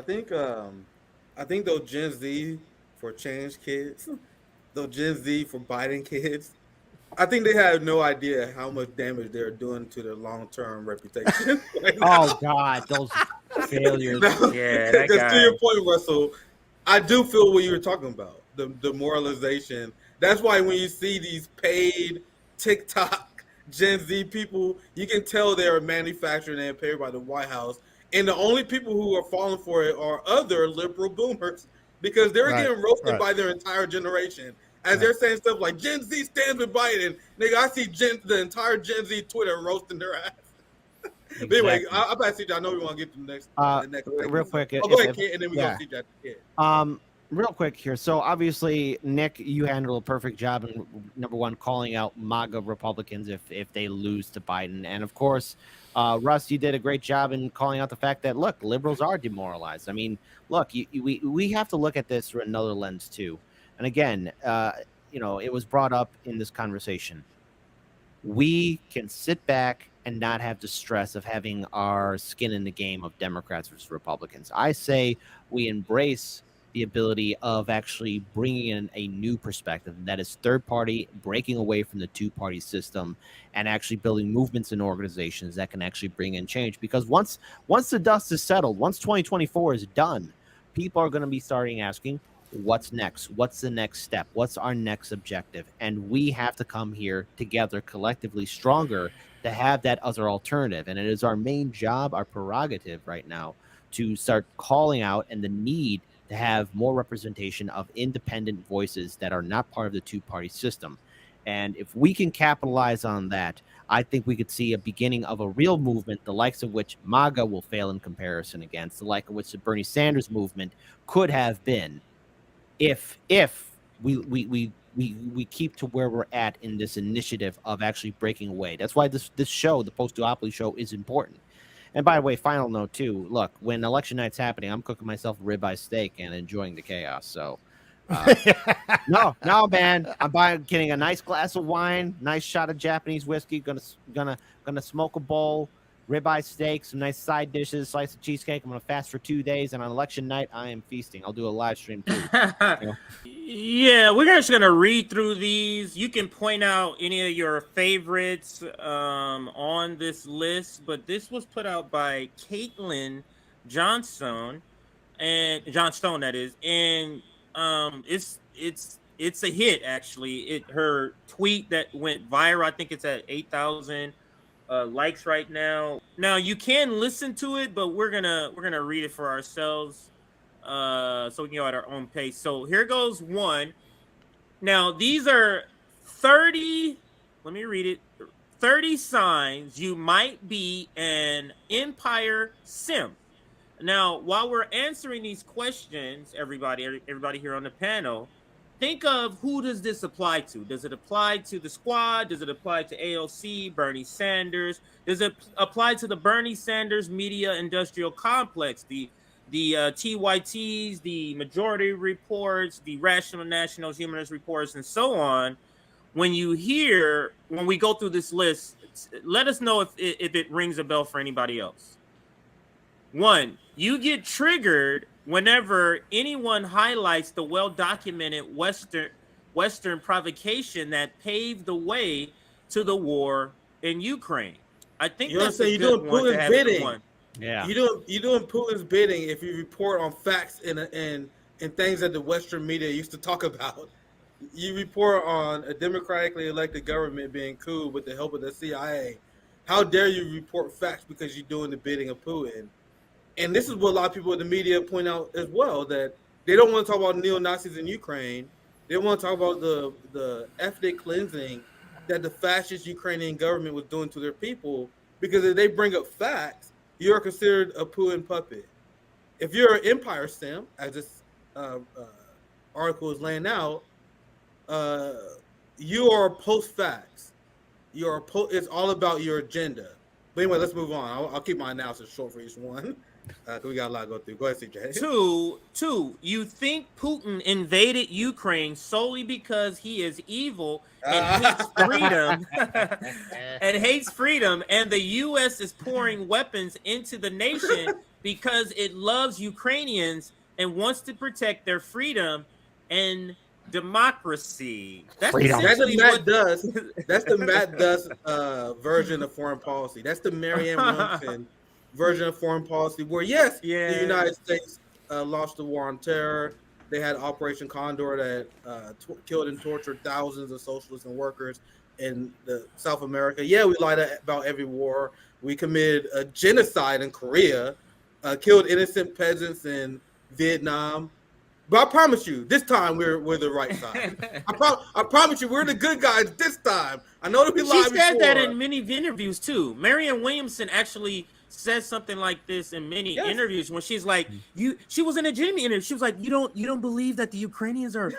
I think those Gen Z for change kids, those Gen Z for Biden kids, I think they have no idea how much damage they're doing to their long term reputation right Oh now. God, those failures. Yeah, that Because to guy. your point, Russell, I do feel what you were talking about, the demoralization. That's why when you see these paid TikTok Gen Z people, you can tell they're manufactured and paid by the White House. And the only people who are falling for it are other liberal boomers because they're Right, getting roasted right, by their entire generation. As right. they're saying stuff like Gen Z stands with Biden. Nigga, I see the entire Gen Z Twitter roasting their ass. But anyway, Exactly. I'll pass it. I know we want to get to the next Real segment. quick, So, go ahead, kid, and then we go see that kid. Real quick here. So obviously, Nick, you handle a perfect job in number one, calling out MAGA Republicans if they lose to Biden, and of course, Russ, you did a great job in calling out the fact that look, liberals are demoralized. I mean, look, we have to look at this through another lens too. And again, it was brought up in this conversation. We can sit back and not have the stress of having our skin in the game of Democrats versus Republicans. I say we embrace the ability of actually bringing in a new perspective that is third party, breaking away from the two-party system, and actually building movements and organizations that can actually bring in change. Because once the dust is settled, once 2024 is done, people are going to be starting asking, what's next? What's the next step? What's our next objective? And we have to come here together collectively stronger to have that other alternative. And it is our main job, our prerogative right now, to start calling out and the need to have more representation of independent voices that are not part of the two-party system. And if we can capitalize on that, I think we could see a beginning of a real movement, the likes of which MAGA will fail in comparison against, the like of which the Bernie Sanders movement could have been if we keep to where we're at in this initiative of actually breaking away. That's why this show, the Post-Duopoly show, is important. And by the way, final note too, look, when election night's happening, I'm cooking myself a ribeye steak and enjoying the chaos. So no, man, I'm getting a nice glass of wine, nice shot of Japanese whiskey, gonna smoke a bowl, ribeye steak, some nice side dishes, slice of cheesecake. I'm gonna fast for 2 days, and on election night, I am feasting. I'll do a live stream too. Yeah, we're just gonna read through these. You can point out any of your favorites on this list, but this was put out by Caitlin Johnstone, that is, and it's a hit actually. Her tweet that went viral. I think it's at 8,000 likes right now. Now you can listen to it, but we're gonna read it for ourselves, so we can go at our own pace. So here goes one. Now these are 30. Let me read it. 30 signs you might be an empire simp. Now, while we're answering these questions, everybody here on the panel, think of who does this apply to? Does it apply to the squad? Does it apply to AOC, Bernie Sanders? Does it apply to the Bernie Sanders media industrial complex, the TYTs, the Majority Reports, the Rational Nationals, Humanist Reports, and so on? When we go through this list, let us know if it rings a bell for anybody else. 1, you get triggered whenever anyone highlights the well-documented Western provocation that paved the way to the war in Ukraine. I think that's a good one to have bidding. Yeah, you're doing Putin's bidding if you report on facts and things that the Western media used to talk about. You report on a democratically elected government being cool with the help of the CIA. How dare you report facts because you're doing the bidding of Putin? And this is what a lot of people in the media point out as well, that they don't want to talk about neo-Nazis in Ukraine. They want to talk about the ethnic cleansing that the fascist Ukrainian government was doing to their people, because if they bring up facts, you're considered a Putin puppet. If you're an empire simp, as this article is laying out, you are post-facts. It's all about your agenda. But anyway, let's move on. I'll keep my analysis short for each one. We got a lot to go through. Go ahead, CJ. 2, you think Putin invaded Ukraine solely because he is evil and hates freedom, and the U.S. is pouring weapons into the nation because it loves Ukrainians and wants to protect their freedom and democracy. That's Freedom. That's the essentially Matt what. Duss. That's the Matt Duss version of foreign policy. That's the Marianne Williamson version of foreign policy. Where yes, the Yeah. United States launched the war on terror. They had Operation Condor that killed and tortured thousands of socialists and workers in South America. Yeah, we lied about every war. We committed a genocide in Korea, killed innocent peasants in Vietnam. But I promise you, this time we're the right side. I promise you, we're the good guys this time. I know that we lied before. She said that in many interviews too. Marianne Williamson actually says something like this in many interviews when she's like, she was in a Jimmy interview. She was like, you don't believe that the Ukrainians are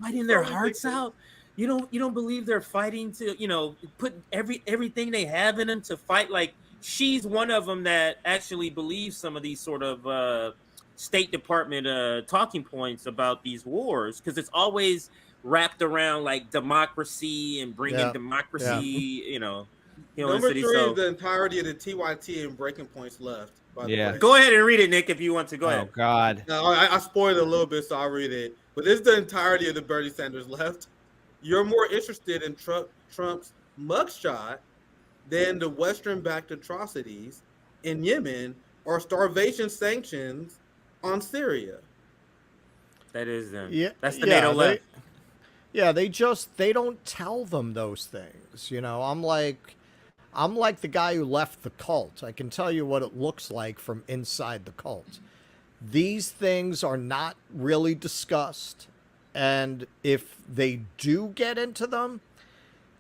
fighting their hearts out. You don't believe they're fighting to, put everything they have in them to fight. Like, she's one of them that actually believes some of these sort of State Department talking points about these wars, because it's always wrapped around like democracy and bringing democracy, Number city, 3 so. is the entirety of the TYT and breaking points left. By the way. Go ahead and read it, Nick, if you want to. Go ahead. Oh God. No, I spoiled it a little bit, so I'll read it. But this is the entirety of the Bernie Sanders left. You're more interested in Trump's mugshot than the Western-backed atrocities in Yemen or starvation sanctions on Syria. That is them. Yeah, That's the NATO left. They don't tell them those things. I'm like the guy who left the cult. I can tell you what it looks like from inside the cult. These things are not really discussed. And if they do get into them,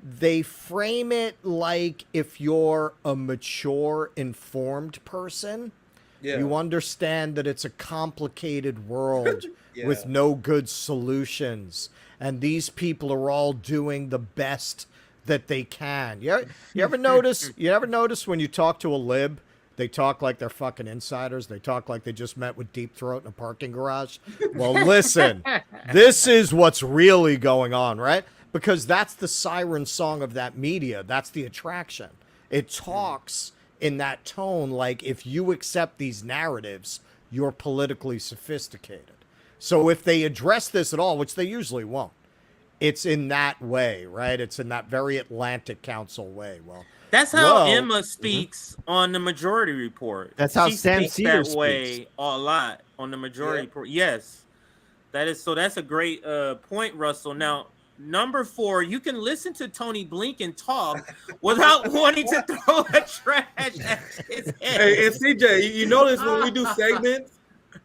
they frame it like if you're a mature, informed person, you understand that it's a complicated world with no good solutions. And these people are all doing the best that they can. You ever notice when you talk to a lib, they talk like they're fucking insiders. They talk like they just met with Deep Throat in a parking garage. Well, listen, this is what's really going on, right? Because that's the siren song of that media. That's the attraction. It talks in that tone like if you accept these narratives, you're politically sophisticated. So if they address this at all, which they usually won't, it's in that way, right? It's in that very Atlantic Council way. Well, that's how Emma speaks on the Majority Report. That's how she Sam speaks Cedar that way speaks a lot on the Majority Report. Yes, that is so. That's a great point, Russell. Now, number 4, you can listen to Tony Blinken talk without wanting to throw a trash at his head. Hey, and CJ, you notice when we do segments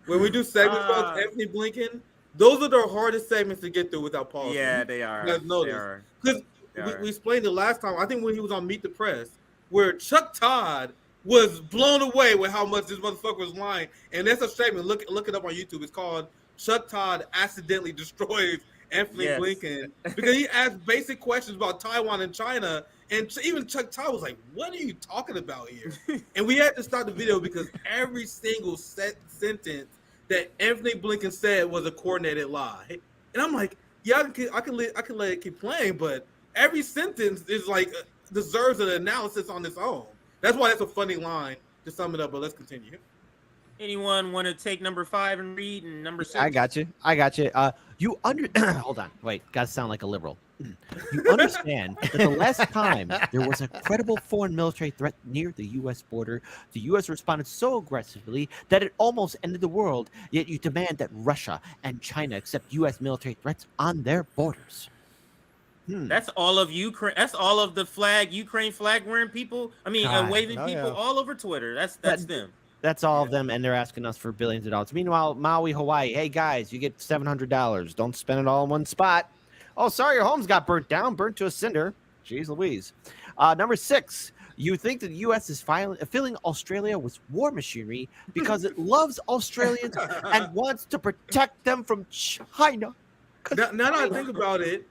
about Anthony Blinken, those are the hardest segments to get through without pausing. Yeah, they are. You guys notice. Because we explained it last time, I think when he was on Meet the Press, where Chuck Todd was blown away with how much this motherfucker was lying. And that's a segment. Look it up on YouTube. It's called Chuck Todd Accidentally Destroys Anthony Blinken. Because he asked basic questions about Taiwan and China. And even Chuck Todd was like, what are you talking about here? And we had to stop the video because every single sentence that Anthony Blinken said was a coordinated lie. And I'm like, yeah, I can let it keep playing, but every sentence is like deserves an analysis on its own. That's why that's a funny line to sum it up, but let's continue. Anyone want to take number 5 and read, and number 6? I got you. Hold on. Wait, gotta sound like a liberal. You understand that the last time there was a credible foreign military threat near the U.S. border, the U.S. responded so aggressively that it almost ended the world, yet you demand that Russia and China accept U.S. military threats on their borders. That's all of Ukraine. That's all of the Ukraine flag wearing people. I mean, waving people all over Twitter. That's them. That's all of them, and they're asking us for billions of dollars. Meanwhile, Maui, Hawaii, hey guys, you get $700. Don't spend it all in one spot. Oh, sorry, your home's got burnt to a cinder. Jeez Louise. Number 6, you think that the U.S. is filling Australia with war machinery because it loves Australians and wants to protect them from China. Now that I think about it,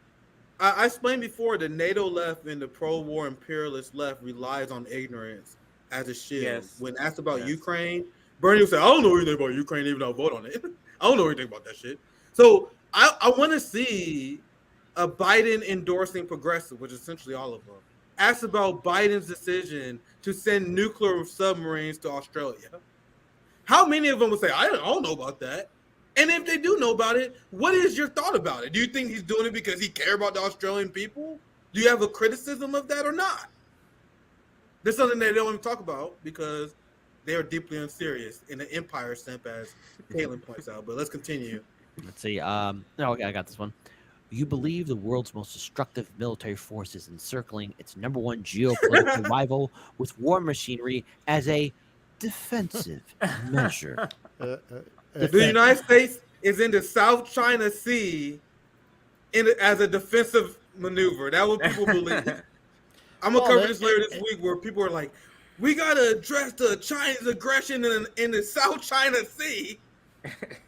I explained before the NATO left and the pro-war imperialist left relies on ignorance as a shield. Yes. When asked about Ukraine, Bernie would say, I don't know anything about Ukraine, even though I vote on it. I don't know anything about that shit. So I want to see a Biden endorsing progressive, which is essentially all of them, asked about Biden's decision to send nuclear submarines to Australia. How many of them would say, I don't know about that? And if they do know about it, what is your thought about it? Do you think he's doing it because he cares about the Australian people? Do you have a criticism of that or not? There's something they don't want to talk about because they are deeply unserious in the empire simp, as Caitlin points out. But let's continue. Let's see. No, okay, I got this one. You believe the world's most destructive military force is encircling its number one geopolitical rival with war machinery as a defensive measure. The United States is in the South China Sea as a defensive maneuver. That's what people believe. I'm going to cover this later this week where people are like, we got to address the Chinese aggression in the South China Sea.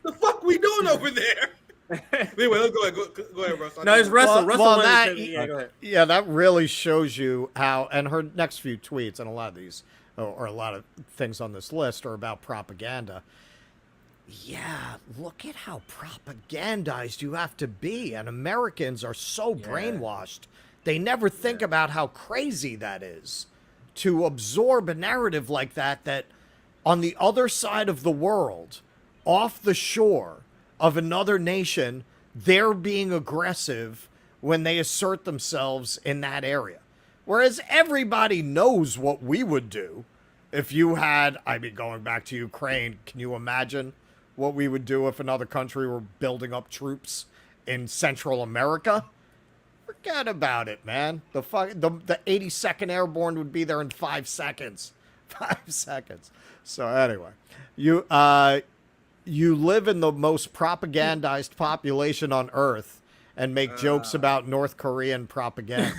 The fuck we doing over there? Anyway, let's go ahead, Russ. No, it's Russell. Russell, yeah, go ahead. Yeah, that really shows you how, and her next few tweets, and a lot of these, or a lot of things on this list are about propaganda. Yeah, look at how propagandized you have to be, and Americans are so brainwashed. They never think about how crazy that is to absorb a narrative like that on the other side of the world, off the shore of another nation, they're being aggressive when they assert themselves in that area. Whereas everybody knows what we would do if you had, going back to Ukraine, can you imagine what we would do if another country were building up troops in Central America? Forget about it, man. The 82nd Airborne would be there in 5 seconds. 5 seconds. So anyway, you live in the most propagandized population on Earth and make jokes about North Korean propaganda.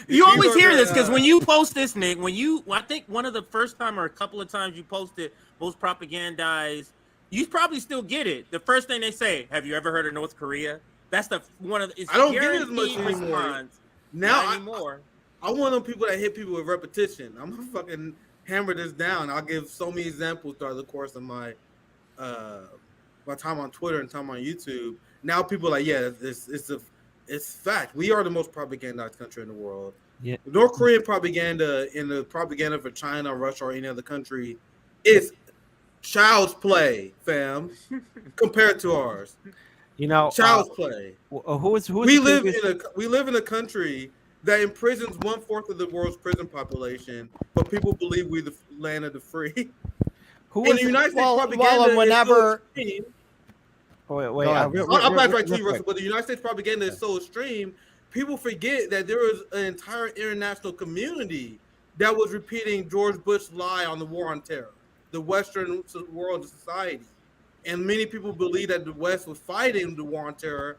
You always hear this because when you post this, Nick, I think one of the first time or a couple of times you posted most propagandized, you probably still get it. The first thing they say, have you ever heard of North Korea? That's one of the. I don't get it as much anymore. Now anymore. I want them people that hit people with repetition. I'm gonna fucking hammer this down. I'll give so many examples throughout the course of my time on Twitter and time on YouTube. Now people are like, yeah, it's fact. We are the most propagandized country in the world. Yeah. North Korean propaganda and the propaganda for China, Russia, or any other country is child's play, fam, compared to ours. Child's play. We live in a country that imprisons 1/4 of the world's prison population, but people believe we're the land of the free. In the United States propaganda whenever. Wait. I'll back right to you, Russell. But the United States propaganda is so extreme, people forget that there was an entire international community that was repeating George Bush's lie on the war on terror, the Western world society. And many people believe that the West was fighting the war on terror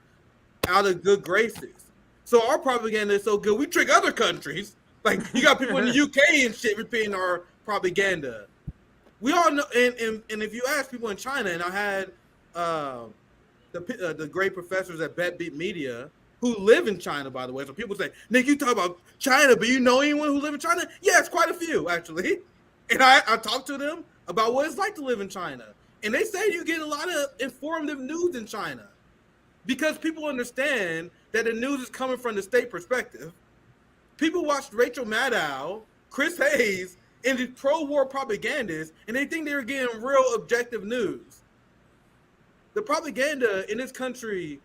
out of good graces. So our propaganda is so good, we trick other countries. Like, you got people in the UK and shit repeating our propaganda. We all know, and if you ask people in China, and I had the great professors at Bedbeat Media who live in China, by the way. So people say, Nick, you talk about China, but you know anyone who live in China? Yes, quite a few, actually. And I talked to them about what it's like to live in China. And they say you get a lot of informative news in China because people understand that the news is coming from the state perspective. People watched Rachel Maddow, Chris Hayes, and the pro-war propagandists, and they think they're getting real objective news. The propaganda in this country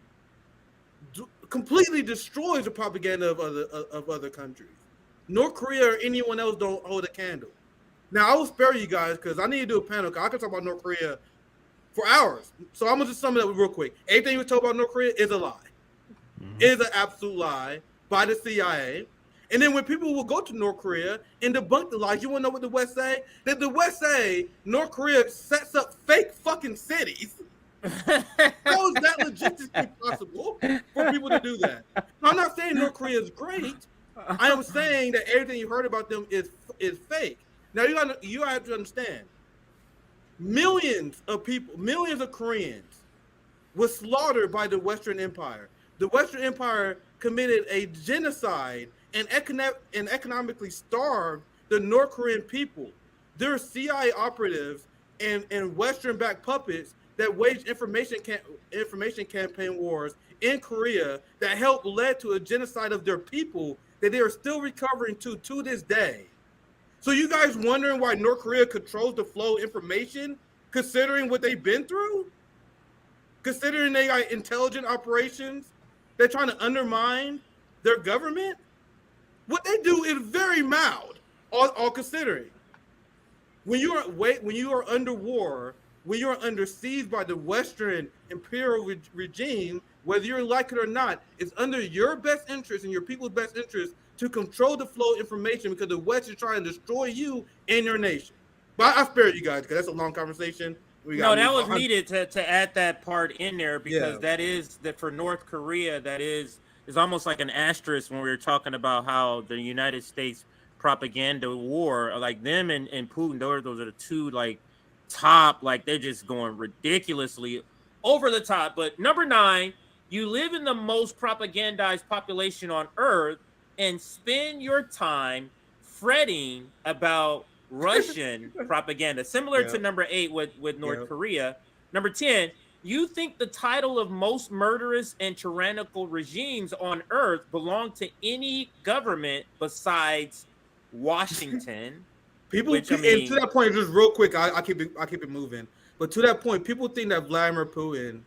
completely destroys the propaganda of other countries. North Korea or anyone else don't hold a candle. Now, I will spare you guys because I need to do a panel. I can talk about North Korea for hours. So I'm going to just sum it up real quick. Everything you talk about North Korea is a lie. Mm-hmm. It is an absolute lie by the CIA. And then when people will go to North Korea and debunk the lies, you want to know what the West say? That the West say North Korea sets up fake fucking cities. How is that logistically possible for people to do that? I'm not saying North Korea is great. I am saying that everything you heard about them is fake. Now you have to understand, millions of people, millions of Koreans were slaughtered by the Western Empire. The Western Empire committed a genocide and economically starved the North Korean people. There are CIA operatives and Western-backed puppets that waged information campaign wars in Korea that led to a genocide of their people that they are still recovering to this day. So you guys wondering why North Korea controls the flow of information, considering what they've been through? Considering they got intelligent operations, they're trying to undermine their government? What they do is very mild, all considering. When you are under war, when you are under siege by the Western imperial regime, whether you like it or not, it's under your best interest and your people's best interest to control the flow of information because the West is trying to destroy you and your nation. But I spare you guys because that's a long conversation. No, that was needed to add that part in there because that is that for North Korea, that is almost like an asterisk when we were talking about how the United States propaganda war, like them and Putin, those are the two like top, like they're just going ridiculously over the top. But number 9, you live in the most propagandized population on earth and spend your time fretting about Russian propaganda, similar to number 8 with North Korea. Number 10, you think the title of most murderous and tyrannical regimes on earth belong to any government besides Washington. People, and to that point, just real quick, I keep it moving. But to that point, people think that Vladimir Putin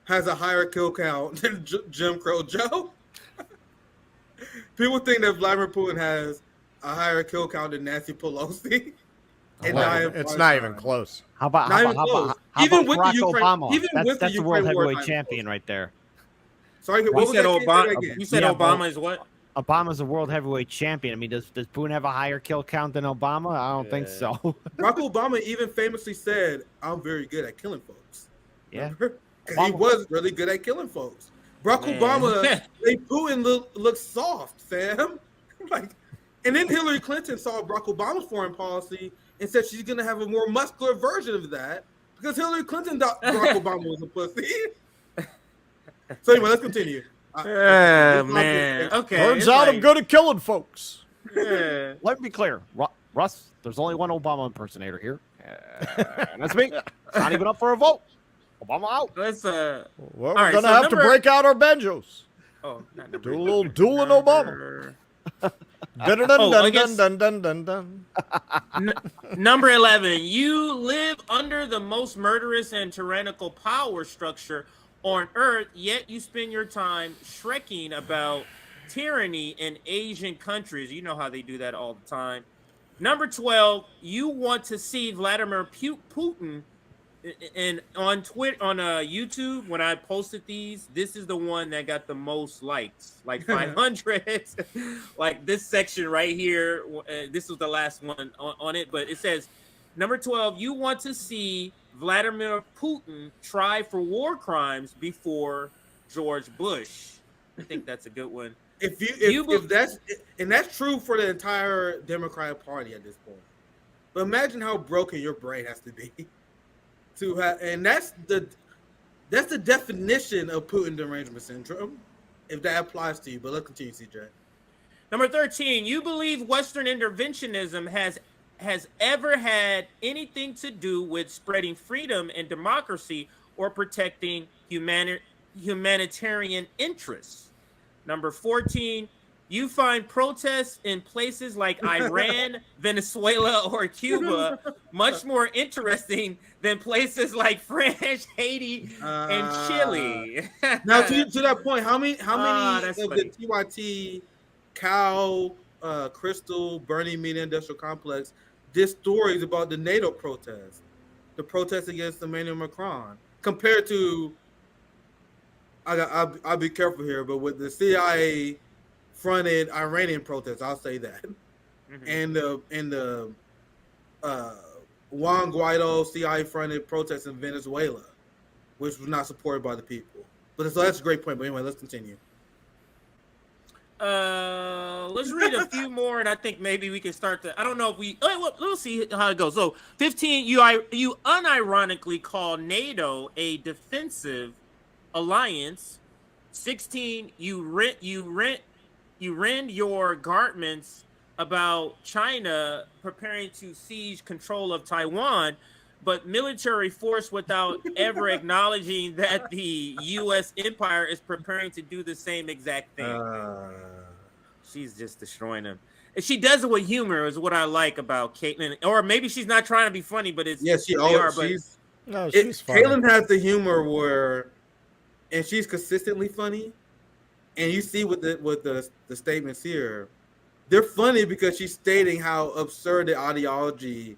has a higher kill count than Jim Crow Joe. People think that Vladimir Putin has a higher kill count than Nancy Pelosi. It's not even close. How about Barack Obama? That's the world heavyweight champion right there. Sorry, you said Obama is what? Obama's a world heavyweight champion. I mean, does Putin have a higher kill count than Obama? I don't think so. Barack Obama even famously said, "I'm very good at killing folks." Yeah, he was really good at killing folks. Barack Obama made Putin look soft, fam. And then Hillary Clinton saw Barack Obama's foreign policy and said she's gonna have a more muscular version of that because Hillary Clinton thought Barack Obama was a pussy. So anyway, let's continue. Man. Okay. Turns out I'm good at killing folks. Yeah. Let me be clear, Russ. There's only one Obama impersonator here, and that's me. It's not even up for a vote. Obama out. Let's well, we're gonna have to break out our banjos. Oh, do a little dueling Obama. Number 11, you live under the most murderous and tyrannical power structure on earth, yet you spend your time shrekking about tyranny in Asian countries. You know how they do that all the time. Number 12, you want to see Vladimir Putin. And on Twitter, on YouTube, when I posted these, this is the one that got the most likes, like 500. Like this section right here, this was the last one on it, but it says, number 12, you want to see Vladimir Putin try for war crimes before George Bush. I think that's a good one. If that's true for the entire Democratic Party at this point. But imagine how broken your brain has to be. And that's the definition of Putin derangement syndrome, if that applies to you. But let's continue, CJ. Number 13, you believe Western interventionism has ever had anything to do with spreading freedom and democracy or protecting humanitarian interests. Number 14, you find protests in places like Iran, Venezuela, or Cuba much more interesting than places like France, Haiti, and Chile. Now, to that point, how many of the TYT, Cal, Crystal, Burning Media Industrial Complex did stories about the NATO protests, the protests against Emmanuel Macron, compared to, I'll be careful here, but with the CIA fronted Iranian protests, I'll say that, and the Juan Guaido CIA fronted protests in Venezuela, which was not supported by the people. But so that's a great point. But anyway, let's continue. Let's read a few more, and I think maybe we can start to. I don't know if we. We'll see how it goes. So, 15, you unironically call NATO a defensive alliance. 16, you rend your garments about China preparing to seize control of Taiwan, but military force without ever acknowledging that the U.S. empire is preparing to do the same exact thing. she's just destroying them. And she does it with humor, is what I like about Caitlyn. Or maybe she's not trying to be funny, but it's Yes, they are. But she's funny. Caitlyn has the humor where, and she's consistently funny. And you see with the statements here, they're funny because she's stating how absurd the ideology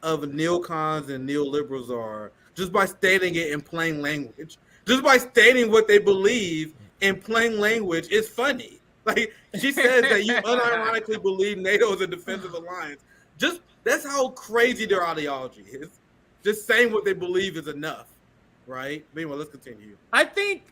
of neocons and neoliberals are just by stating it in plain language. Just by stating what they believe in plain language is funny. Like, she says that you unironically believe NATO is a defensive alliance. Just that's how crazy their ideology is. Just saying what they believe is enough, right? Meanwhile, let's continue. I think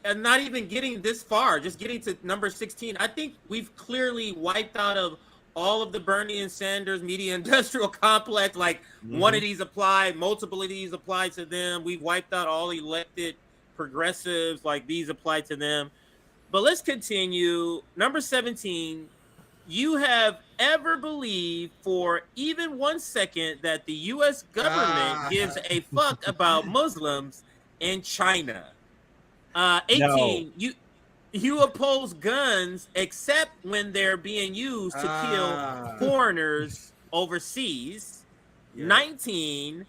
not even getting this far, just getting to number 16, I think we've clearly wiped out of all of the Bernie and Sanders media industrial complex. Like one of these apply, multiple of these apply to them. We've wiped out all elected progressives, like these apply to them. But let's continue. Number 17, you have ever believed for even 1 second that the U.S. government gives a fuck about Muslims in China. 18, you oppose guns except when they're being used to kill foreigners overseas. Yeah. 19,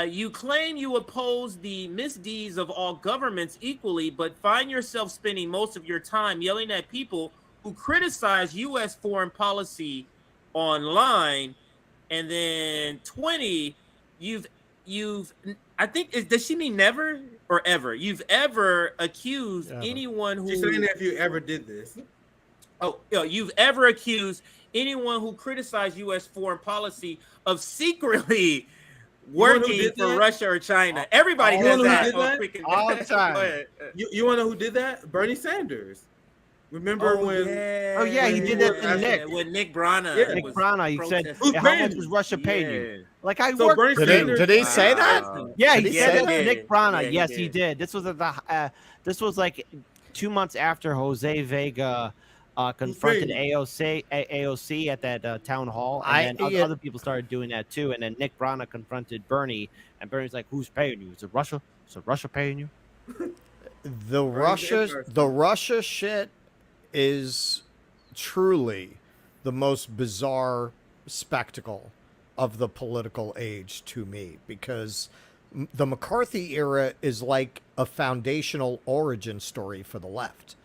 you claim you oppose the misdeeds of all governments equally, but find yourself spending most of your time yelling at people who criticize U.S. foreign policy online. And then 20, I think, does she mean never or ever? You've ever accused anyone who... She's saying that if you ever did this. Oh, you've ever accused anyone who criticized U.S. foreign policy of secretly working for Russia or China. Everybody does that. All the time. You want to know who did that? Bernie Sanders. Remember when? Yeah. Oh yeah, he did that to Nick. With Nick Brana. Yeah. Nick Brana. He said, How much does Russia pay you? Like I so worked. Did he say that? Yeah, he said that to to Nick Brana. Yeah, yes, he did. This was at the. This was like 2 months after Jose Vega confronted AOC at that town hall, and then other people started doing that too. And then Nick Brana confronted Bernie, and Bernie's like, "Who's paying you? Is it Russia? Is it Russia paying you?" The Russia shit is truly the most bizarre spectacle of the political age to me, because the McCarthy era is like a foundational origin story for the left,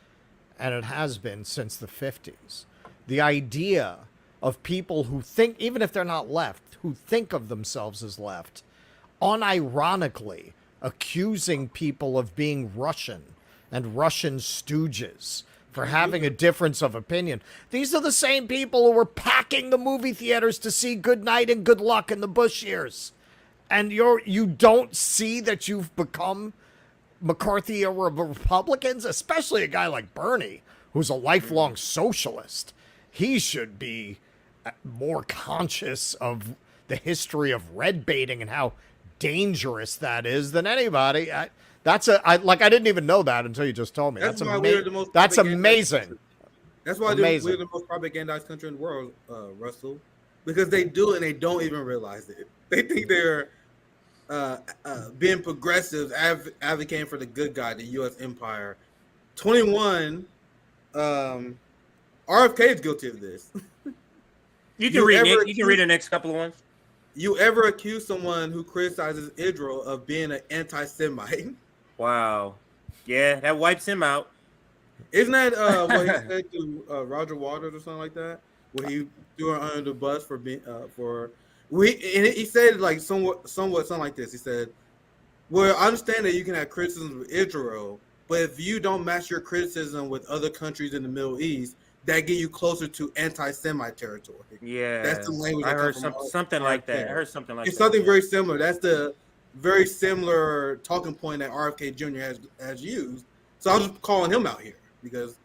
and it has been since the 50s. The idea of people who think, even if they're not left, who think of themselves as left, unironically accusing people of being Russian and Russian stooges for having a difference of opinion. These are the same people who were packing the movie theaters to see Good Night and Good Luck in the Bush years. And you don't see that you've become McCarthy era Republicans, especially a guy like Bernie, who's a lifelong socialist. He should be more conscious of the history of red baiting and how dangerous that is than anybody. I didn't even know that until you just told me. That's amazing. That's amazing. That's why we're the most propagandized country in the world, Russell, because they do it and they don't even realize it. They think they're being progressives, advocating for the good guy, the U.S. empire. 21, RFK is guilty of this. You can read the next couple of ones. You ever accuse someone who criticizes Israel of being an anti-Semite? Wow. Yeah, that wipes him out. Isn't that what he said to Roger Waters or something like that? Where he threw her under the bus for being he said like somewhat something like this. He said, "Well, I understand that you can have criticism of Israel, but if you don't match your criticism with other countries in the Middle East, that get you closer to anti-Semite territory." Yeah, that's the language. I heard something like that. I heard something like that. It's something very similar. That's the very similar talking point that RFK Jr. has used. So I'm just calling him out here because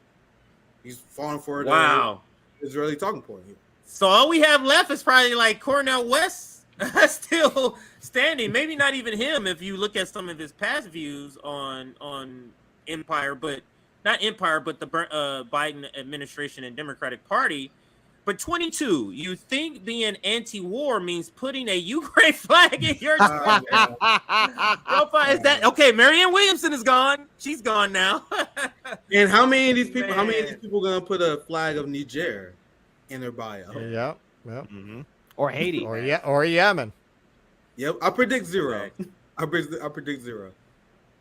he's falling for the Israeli talking point here. So all we have left is probably like Cornel West still standing. Maybe not even him if you look at some of his past views on empire, but not empire, but the Biden administration and Democratic Party. But 22, you think being anti-war means putting a Ukraine flag in your profile? Is that okay? Marianne Williamson is gone. She's gone now. And how many of these people? Man. How many of these people gonna put a flag of Niger in their bio? Yep. Mm-hmm. Or Haiti. Or Yemen. Yep. I predict 0. Exactly. I predict 0.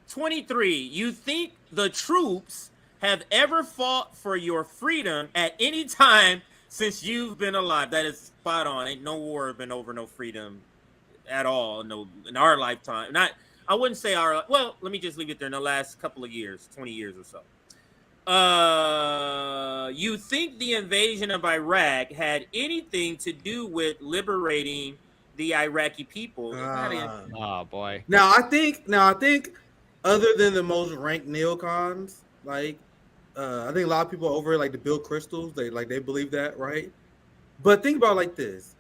23, you think the troops have ever fought for your freedom at any time since you've been alive? That is spot on. Ain't no war been over no freedom at all. No, in our lifetime. Not, I wouldn't say our. Well, let me just leave it there. In the last couple of years, 20 years or so. You think the invasion of Iraq had anything to do with liberating the Iraqi people? Oh boy. Now I think other than the most ranked neocons, like I think a lot of people over like the Bill Crystals, they believe that, right? But think about it like this: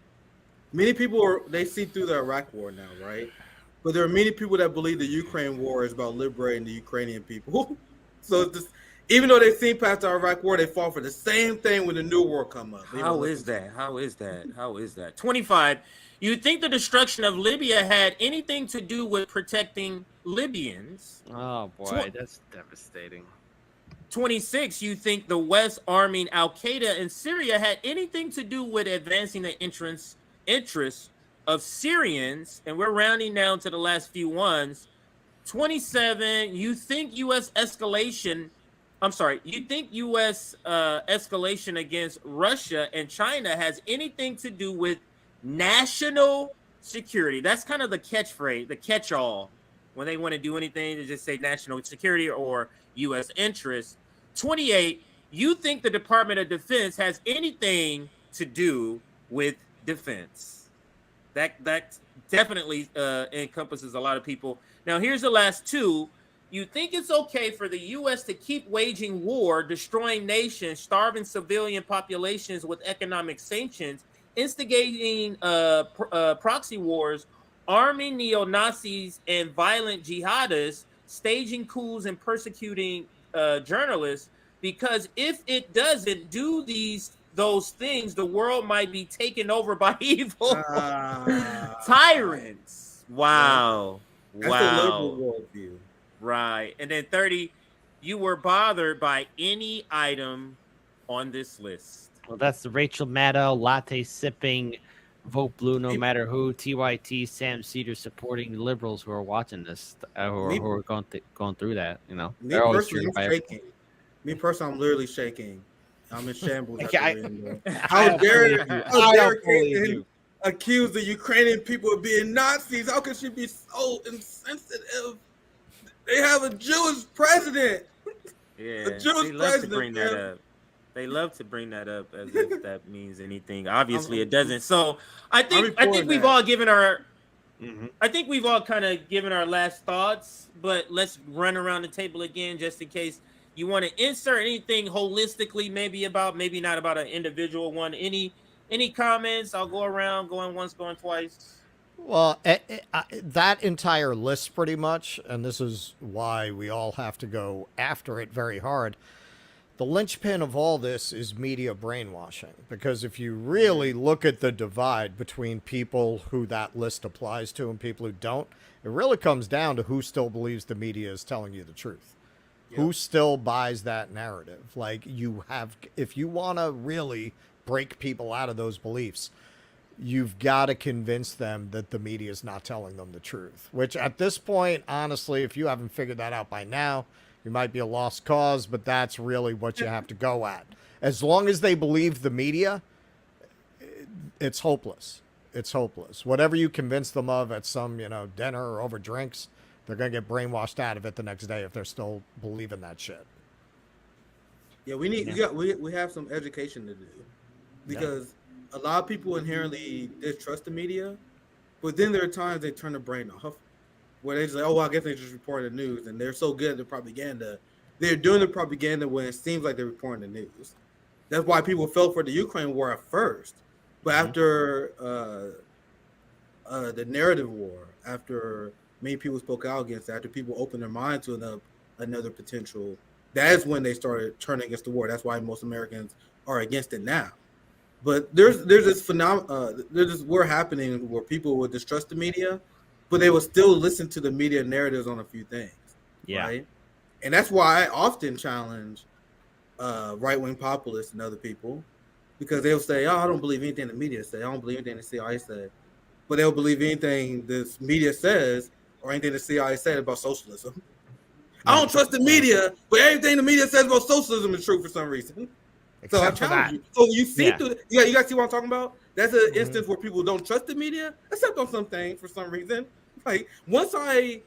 many people they see through the Iraq war now, right? But there are many people that believe the Ukraine war is about liberating the Ukrainian people. So it's just, even though they've seen past the Iraq war, they fall for the same thing when the new war come up. How is that? 25. You think the destruction of Libya had anything to do with protecting Libyans? Oh boy, that's devastating. 26. You think the West arming Al Qaeda in Syria had anything to do with advancing the interests of Syrians? And we're rounding down to the last few ones. 27. You think U.S. escalation against Russia and China has anything to do with national security? That's kind of the catchphrase, the catch-all. When they want to do anything, they just say national security or U.S. interests. 28, you think the Department of Defense has anything to do with defense? That definitely encompasses a lot of people. Now, here's the last two. You think it's okay for the U.S. to keep waging war, destroying nations, starving civilian populations with economic sanctions, instigating proxy wars, arming neo-Nazis and violent jihadists, staging coups and persecuting journalists, because if it doesn't do those things, the world might be taken over by evil tyrants. Wow. That's a liberal worldview. Right. And then 30, you were bothered by any item on this list. Well, that's the Rachel Maddow, latte sipping, vote blue no matter who, TYT, Sam Cedar supporting the liberals who are watching this, who are going through that. You know, me personally, I'm shaking. Me personally, I'm literally shaking. I'm in shambles. How dare you accuse the Ukrainian people of being Nazis? How could she be so insensitive? They have a Jewish president. Yeah, a Jewish they love president, to bring that up. They love to bring that up as if that means anything. Obviously, it doesn't. So I think we've all given our. I think we've all kind of given our last thoughts, but let's run around the table again just in case you want to insert anything holistically, maybe not about an individual one. Any comments? I'll go around, going once, going twice. Well, that entire list pretty much, and this is why we all have to go after it very hard. The linchpin of all this is media brainwashing, because if you really look at the divide between people who that list applies to and people who don't, it really comes down to who still believes the media is telling you the truth. Yep. Who still buys that narrative? Like, if you want to really break people out of those beliefs, you've got to convince them that the media is not telling them the truth, which at this point, honestly, if you haven't figured that out by now, you might be a lost cause, but that's really what you have to go at. As long as they believe the media, it's hopeless. It's hopeless. Whatever you convince them of at some, dinner or over drinks, they're going to get brainwashed out of it the next day if they're still believing that shit. Yeah, we have some education to do, because a lot of people inherently distrust the media, but then there are times they turn the brain off, where they just like, I guess they just report the news, and they're so good at the propaganda. They're doing the propaganda when it seems like they're reporting the news. That's why people fell for the Ukraine war at first, but after the narrative war, after many people spoke out against it, after people opened their mind to another potential, that's when they started turning against the war. That's why most Americans are against it now. But there's this there's this war happening where people would distrust the media, but they will still listen to the media narratives on a few things, Yeah. right? And that's why I often challenge right wing populists and other people, because they'll say, "Oh, I don't believe anything the media say. I don't believe anything the CIA said," but they'll believe anything this media says or anything the CIA said about socialism. I don't trust the media, but everything the media says about socialism is true for some reason. So I Except for that. challenge you. So you see Yeah. through you guys see what I'm talking about? That's an instance where people don't trust the media, except on some things for some reason. Like once I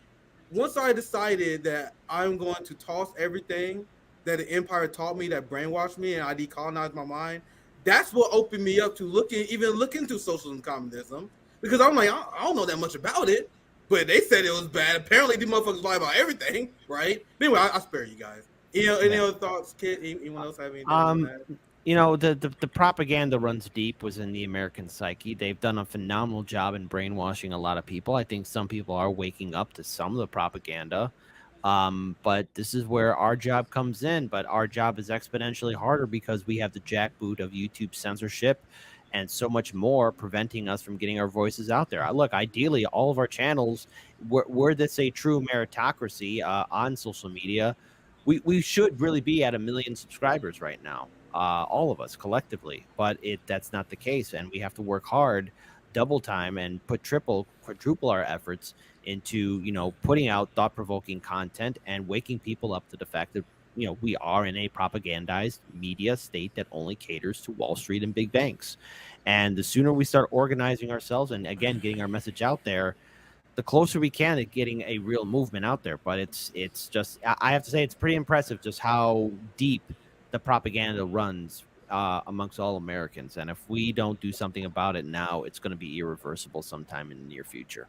decided that I'm going to toss everything that the empire taught me that brainwashed me and I decolonized my mind, that's what opened me up to look into socialism, communism, because I'm like, I don't know that much about it, but they said it was bad. Apparently, these motherfuckers lie about everything, right? But anyway, I spare you guys. You know, any other thoughts, kid? Anyone else have anything on that? You know, the propaganda runs deep within the American psyche. They've done a phenomenal job in brainwashing a lot of people. I think some people are waking up to some of the propaganda. But this is where our job comes in. But our job is exponentially harder because we have the jackboot of YouTube censorship and so much more preventing us from getting our voices out there. Look, ideally, all of our channels, were this a true meritocracy on social media, we should really be at 1 million subscribers right now, all of us collectively. But that's not the case, and we have to work hard, double time, and put quadruple our efforts into putting out thought-provoking content and waking people up to the fact that we are in a propagandized media state that only caters to Wall Street and big banks. And the sooner we start organizing ourselves and again getting our message out there, the closer we can to getting a real movement out there. But it's just, I have to say, it's pretty impressive just how deep the propaganda runs amongst all Americans. And if we don't do something about it now, it's going to be irreversible sometime in the near future.